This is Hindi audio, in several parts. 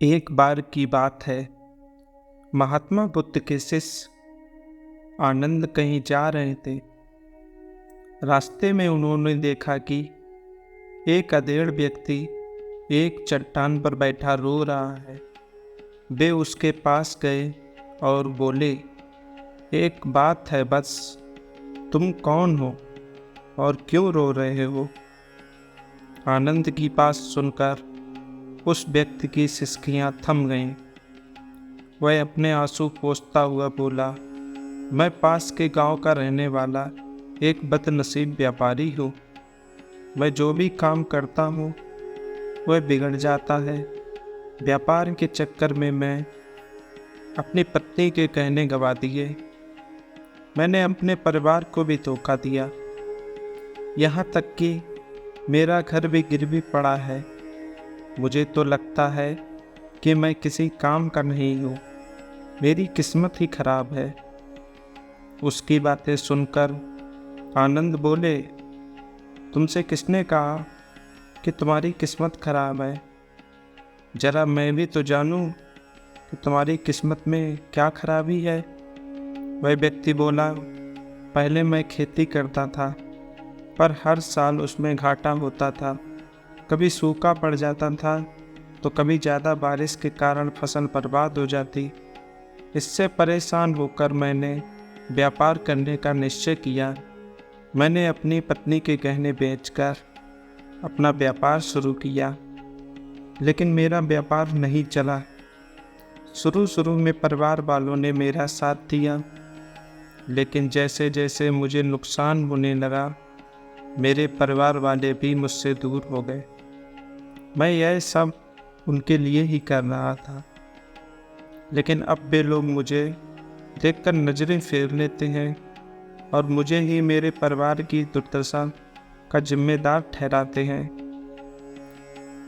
एक बार की बात है। महात्मा बुद्ध के शिष्य आनंद कहीं जा रहे थे। रास्ते में उन्होंने देखा कि एक अधेड़ व्यक्ति एक चट्टान पर बैठा रो रहा है। वे उसके पास गए और बोले, एक बात है बस, तुम कौन हो और क्यों रो रहे हो? आनंद की बात सुनकर उस व्यक्ति की सिसकियां थम गईं। वह अपने आंसू पोंछता हुआ बोला, मैं पास के गांव का रहने वाला एक बदनसीब व्यापारी हूँ। मैं जो भी काम करता हूँ वह बिगड़ जाता है। व्यापार के चक्कर में मैं अपनी पत्नी के कहने गवा दिए। मैंने अपने परिवार को भी धोखा दिया। यहाँ तक कि मेरा घर भी गिरवी पड़ा है। मुझे तो लगता है कि मैं किसी काम का नहीं हूँ। मेरी किस्मत ही खराब है। उसकी बातें सुनकर आनंद बोले, तुमसे किसने कहा कि तुम्हारी किस्मत खराब है? जरा मैं भी तो जानूं कि तुम्हारी किस्मत में क्या खराबी है। वह व्यक्ति बोला, पहले मैं खेती करता था, पर हर साल उसमें घाटा होता था। कभी सूखा पड़ जाता था तो कभी ज़्यादा बारिश के कारण फसल बर्बाद हो जाती। इससे परेशान होकर मैंने व्यापार करने का निश्चय किया। मैंने अपनी पत्नी के गहने बेचकर अपना व्यापार शुरू किया, लेकिन मेरा व्यापार नहीं चला। शुरू में परिवार वालों ने मेरा साथ दिया, लेकिन जैसे जैसे मुझे नुकसान होने लगा, मेरे परिवार वाले भी मुझसे दूर हो गए। मैं यह सब उनके लिए ही कर रहा था, लेकिन अब वे लोग मुझे देखकर नज़रें फेर लेते हैं और मुझे ही मेरे परिवार की दुर्दशा का जिम्मेदार ठहराते हैं।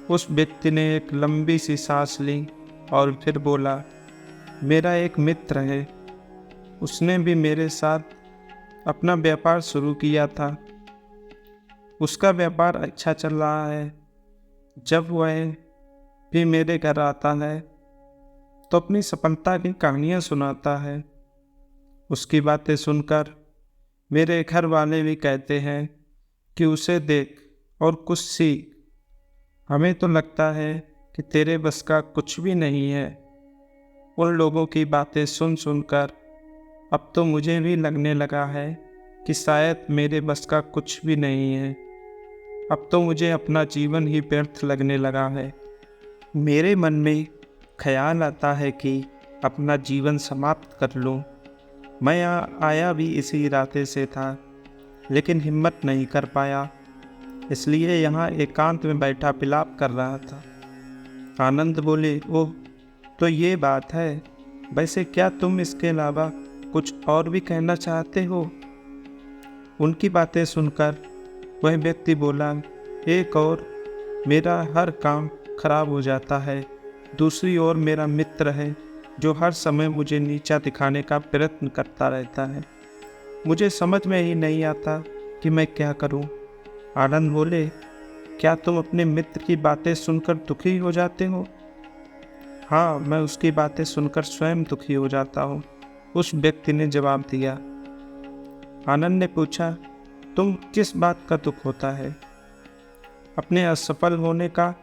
उस व्यक्ति ने एक लंबी सी सांस ली और फिर बोला, मेरा एक मित्र है। उसने भी मेरे साथ अपना व्यापार शुरू किया था। उसका व्यापार अच्छा चल रहा है। जब वह भी मेरे घर आता है तो अपनी सफलता की कहानियाँ सुनाता है। उसकी बातें सुनकर मेरे घर वाले भी कहते हैं कि उसे देख और कुछ सीख। हमें तो लगता है कि तेरे बस का कुछ भी नहीं है। उन लोगों की बातें सुन सुनकर अब तो मुझे भी लगने लगा है कि शायद मेरे बस का कुछ भी नहीं है। अब तो मुझे अपना जीवन ही व्यर्थ लगने लगा है। मेरे मन में ख्याल आता है कि अपना जीवन समाप्त कर लूं। मैं यहाँ आया भी इसी इरादे से था, लेकिन हिम्मत नहीं कर पाया, इसलिए यहाँ एकांत में बैठा विलाप कर रहा था। आनंद बोले, ओह, तो ये बात है। वैसे क्या तुम इसके अलावा कुछ और भी कहना चाहते हो? उनकी बातें सुनकर वह व्यक्ति बोला, एक और मेरा हर काम खराब हो जाता है। दूसरी ओर मेरा मित्र है जो हर समय मुझे नीचा दिखाने का प्रयत्न करता रहता है। मुझे समझ में ही नहीं आता कि मैं क्या करूं। आनंद बोले, क्या तुम अपने मित्र की बातें सुनकर दुखी हो जाते हो? हाँ, मैं उसकी बातें सुनकर स्वयं दुखी हो जाता हूँ, उस व्यक्ति ने जवाब दिया। आनंद ने पूछा, तुम किस बात का दुख होता है? अपने असफल होने का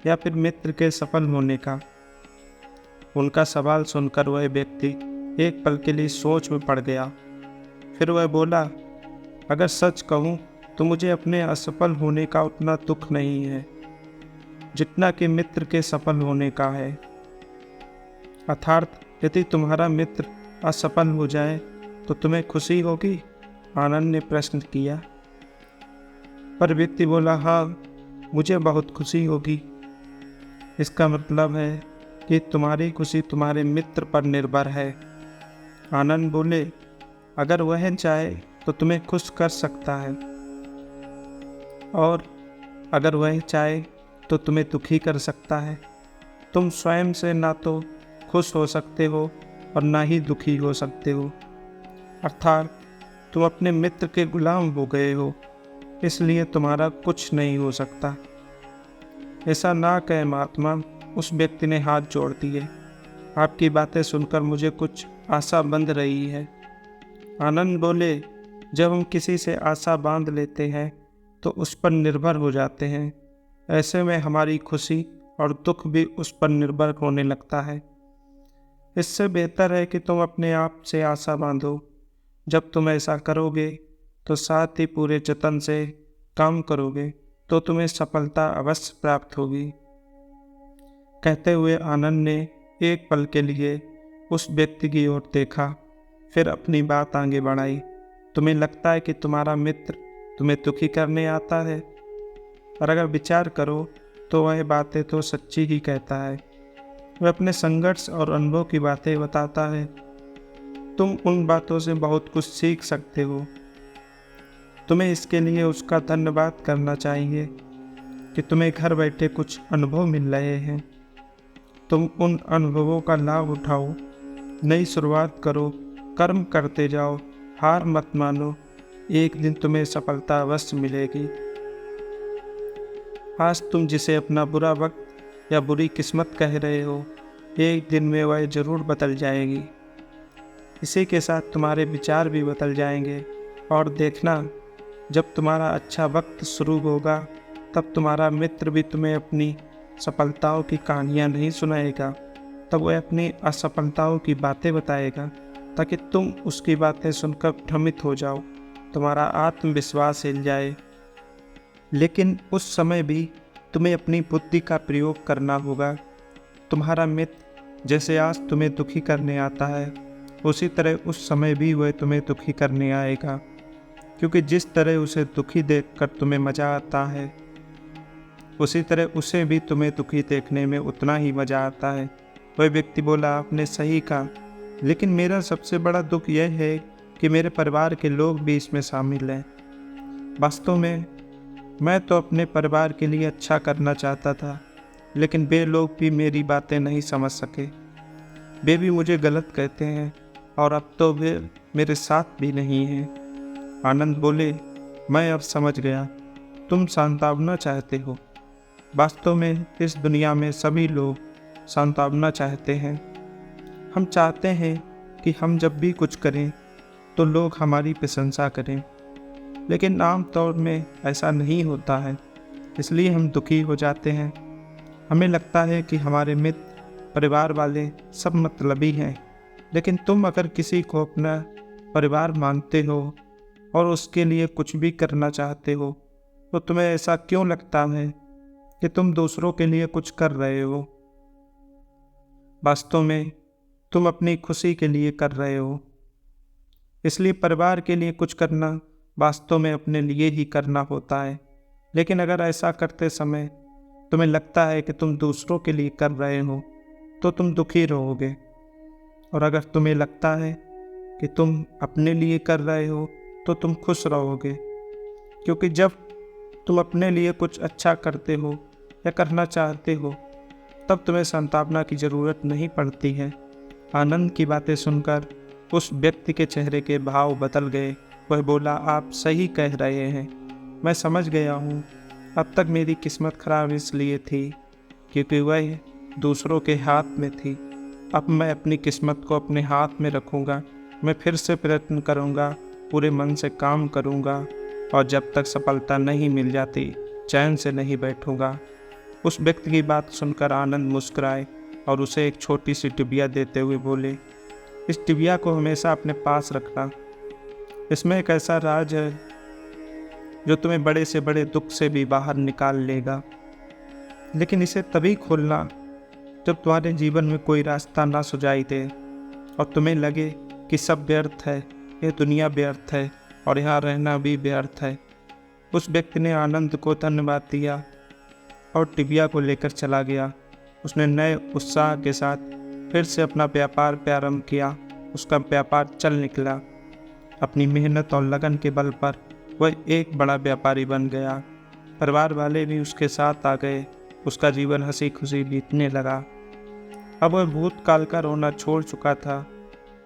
या फिर मित्र के सफल होने का? उनका सवाल सुनकर वह व्यक्ति एक पल के लिए सोच में पड़ गया। फिर वह बोला, अगर सच कहूँ तो मुझे अपने असफल होने का उतना दुख नहीं है जितना कि मित्र के सफल होने का है। अर्थात यदि तुम्हारा मित्र असफल हो जाए तो तुम्हें खुशी होगी? आनंद ने प्रश्न किया। पर व्यक्ति बोला, हाँ, मुझे बहुत खुशी होगी। इसका मतलब है कि तुम्हारी खुशी तुम्हारे मित्र पर निर्भर है। आनंद बोले, अगर वह चाहे तो तुम्हें खुश कर सकता है, और अगर वह चाहे तो तुम्हें दुखी कर सकता है। तुम स्वयं से ना तो खुश हो सकते हो और ना ही दुखी हो सकते हो। अर्थात तुम अपने मित्र के गुलाम हो गए हो, इसलिए तुम्हारा कुछ नहीं हो सकता। ऐसा ना कहे महात्मा, उस व्यक्ति ने हाथ जोड़ दिए। आपकी बातें सुनकर मुझे कुछ आशा बंध रही है। आनंद बोले, जब हम किसी से आशा बांध लेते हैं तो उस पर निर्भर हो जाते हैं। ऐसे में हमारी खुशी और दुख भी उस पर निर्भर होने लगता है। इससे बेहतर है कि तुम अपने आप से आशा बांधो। जब तुम ऐसा करोगे तो साथ ही पूरे जतन से काम करोगे तो तुम्हें सफलता अवश्य प्राप्त होगी। कहते हुए आनंद ने एक पल के लिए उस व्यक्ति की ओर देखा, फिर अपनी बात आगे बढ़ाई। तुम्हें लगता है कि तुम्हारा मित्र तुम्हें दुखी करने आता है, और अगर विचार करो तो वह बातें तो सच्ची ही कहता है। वह अपने संघर्ष और अनुभव की बातें बताता है। तुम उन बातों से बहुत कुछ सीख सकते हो। तुम्हें इसके लिए उसका धन्यवाद करना चाहिए कि तुम्हें घर बैठे कुछ अनुभव मिल रहे हैं। तुम उन अनुभवों का लाभ उठाओ, नई शुरुआत करो, कर्म करते जाओ, हार मत मानो। एक दिन तुम्हें सफलता अवश्य मिलेगी। आज तुम जिसे अपना बुरा वक्त या बुरी किस्मत कह रहे हो, एक दिन में वह जरूर बदल जाएगी। इसी के साथ तुम्हारे विचार भी बदल जाएंगे। और देखना, जब तुम्हारा अच्छा वक्त शुरू होगा तब तुम्हारा मित्र भी तुम्हें अपनी सफलताओं की कहानियाँ नहीं सुनाएगा, तब वह अपनी असफलताओं की बातें बताएगा, ताकि तुम उसकी बातें सुनकर भ्रमित हो जाओ, तुम्हारा आत्मविश्वास हिल जाए। लेकिन उस समय भी तुम्हें अपनी बुद्धि का प्रयोग करना होगा। तुम्हारा मित्र जैसे आज तुम्हें दुखी करने आता है, उसी तरह उस समय भी वह तुम्हें दुखी करने आएगा, क्योंकि जिस तरह उसे दुखी देखकर तुम्हें मज़ा आता है, उसी तरह उसे भी तुम्हें दुखी देखने में उतना ही मज़ा आता है। वह व्यक्ति बोला, आपने सही कहा, लेकिन मेरा सबसे बड़ा दुख यह है कि मेरे परिवार के लोग भी इसमें शामिल हैं। वास्तव में मैं तो अपने परिवार के लिए अच्छा करना चाहता था, लेकिन वे लोग भी मेरी बातें नहीं समझ सके। वे भी मुझे गलत कहते हैं और अब तो वे मेरे साथ भी नहीं हैं। आनंद बोले, मैं अब समझ गया, तुम सांत्वना चाहते हो। वास्तव में इस दुनिया में सभी लोग सांत्वना चाहते हैं। हम चाहते हैं कि हम जब भी कुछ करें तो लोग हमारी प्रशंसा करें, लेकिन आम तौर में ऐसा नहीं होता है, इसलिए हम दुखी हो जाते हैं। हमें लगता है कि हमारे मित्र, परिवार वाले सब मतलबी हैं, लेकिन तुम अगर किसी को अपना परिवार मानते हो और उसके लिए कुछ भी करना चाहते हो, तो तुम्हें ऐसा क्यों लगता है कि तुम दूसरों के लिए कुछ कर रहे हो? वास्तव में तुम अपनी खुशी के लिए कर रहे हो। इसलिए परिवार के लिए कुछ करना वास्तव में अपने लिए ही करना होता है। लेकिन अगर ऐसा करते समय तुम्हें लगता है कि तुम दूसरों के लिए कर रहे हो, तो तुम दुखी रहोगे। और अगर तुम्हें लगता है कि तुम अपने लिए कर रहे हो, तो तुम खुश रहोगे, क्योंकि जब तुम अपने लिए कुछ अच्छा करते हो या करना चाहते हो, तब तुम्हें सांत्वना की ज़रूरत नहीं पड़ती है। आनंद की बातें सुनकर उस व्यक्ति के चेहरे के भाव बदल गए। वह बोला, आप सही कह रहे हैं, मैं समझ गया हूँ। अब तक मेरी किस्मत खराब इसलिए थी क्योंकि वह दूसरों के हाथ में थी। अब मैं अपनी किस्मत को अपने हाथ में रखूँगा। मैं फिर से प्रयत्न करूँगा, पूरे मन से काम करूँगा, और जब तक सफलता नहीं मिल जाती चैन से नहीं बैठूँगा। उस व्यक्ति की बात सुनकर आनंद मुस्कुराए और उसे एक छोटी सी टिबिया देते हुए बोले, इस टिबिया को हमेशा अपने पास रखना। इसमें एक ऐसा राज है जो तुम्हें बड़े से बड़े दुख से भी बाहर निकाल लेगा। लेकिन इसे तभी खोलना जब तुम्हारे जीवन में कोई रास्ता ना सुझाई दे और तुम्हें लगे कि सब व्यर्थ है, यह दुनिया व्यर्थ है और यहाँ रहना भी व्यर्थ है। उस व्यक्ति ने आनंद को धन्यवाद दिया और टिबिया को लेकर चला गया। उसने नए उत्साह के साथ फिर से अपना व्यापार प्रारंभ किया। उसका व्यापार चल निकला। अपनी मेहनत और लगन के बल पर वह एक बड़ा व्यापारी बन गया। परिवार वाले भी उसके साथ आ गए। उसका जीवन हंसी खुशी बीतने लगा। अब वह भूतकाल का रोना छोड़ चुका था।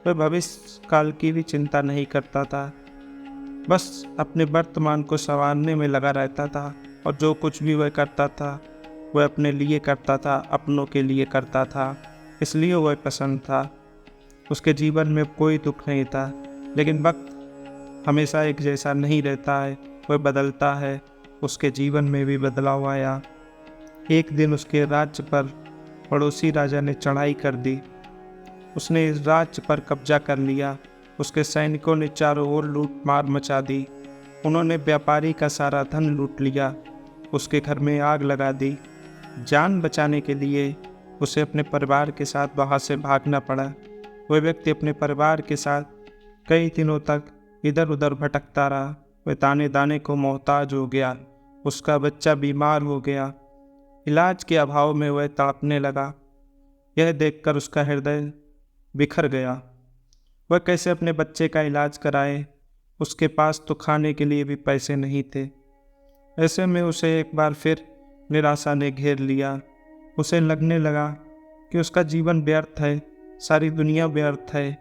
वह भविष्य काल की भी चिंता नहीं करता था, बस अपने वर्तमान को संवारने में लगा रहता था। और जो कुछ भी वह करता था वह अपने लिए करता था, अपनों के लिए करता था, इसलिए वह पसंद था। उसके जीवन में कोई दुख नहीं था। लेकिन वक्त हमेशा एक जैसा नहीं रहता है, वह बदलता है। उसके जीवन में भी बदलाव आया। एक दिन उसके राज्य पर पड़ोसी राजा ने चढ़ाई कर दी। उसने इस राज्य पर कब्जा कर लिया। उसके सैनिकों ने चारों ओर लूट मार मचा दी। उन्होंने व्यापारी का सारा धन लूट लिया। उसके घर में आग लगा दी। जान बचाने के लिए उसे अपने परिवार के साथ वहाँ से भागना पड़ा। वह व्यक्ति अपने परिवार के साथ कई दिनों तक इधर उधर भटकता रहा। वह दाने दाने को मोहताज हो गया। उसका बच्चा बीमार हो गया। इलाज के अभाव में वह तड़पने लगा। यह देखकर उसका हृदय बिखर गया। वह कैसे अपने बच्चे का इलाज कराए? उसके पास तो खाने के लिए भी पैसे नहीं थे। ऐसे में उसे एक बार फिर निराशा ने घेर लिया। उसे लगने लगा कि उसका जीवन व्यर्थ है, सारी दुनिया व्यर्थ है,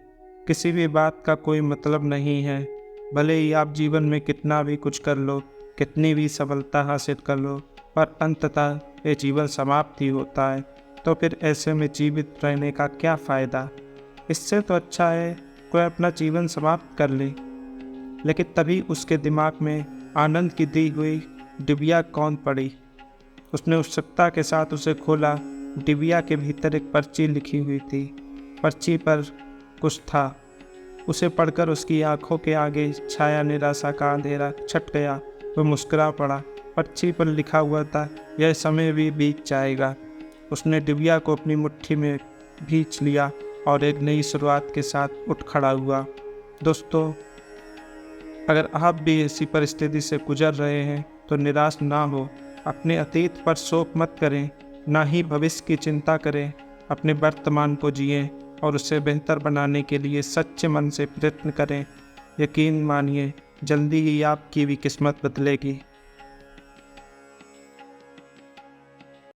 किसी भी बात का कोई मतलब नहीं है। भले ही आप जीवन में कितना भी कुछ कर लो, कितनी भी सफलता हासिल कर लो, पर अंततः ये जीवन समाप्त ही होता है। तो फिर ऐसे में जीवित रहने का क्या फ़ायदा? इससे तो अच्छा है कोई अपना जीवन समाप्त कर ले। लेकिन तभी उसके दिमाग में आनंद की दी हुई डिबिया कौन पड़ी। उसने उत्सुकता के साथ उसे खोला। डिबिया के भीतर एक पर्ची लिखी हुई थी। पर्ची पर कुछ था। उसे पढ़कर उसकी आंखों के आगे छाया निराशा का अंधेरा छट गया। वह मुस्कुरा पड़ा। पर्ची पर लिखा हुआ था, यह समय भी बीत जाएगा। उसने डिबिया को अपनी मुट्ठी में भींच लिया और एक नई शुरुआत के साथ उठ खड़ा हुआ। दोस्तों, अगर आप भी ऐसी परिस्थिति से गुजर रहे हैं तो निराश ना हो। अपने अतीत पर शोक मत करें, ना ही भविष्य की चिंता करें। अपने वर्तमान को जिएं और उसे बेहतर बनाने के लिए सच्चे मन से प्रयत्न करें। यकीन मानिए, जल्दी ही आपकी भी किस्मत बदलेगी।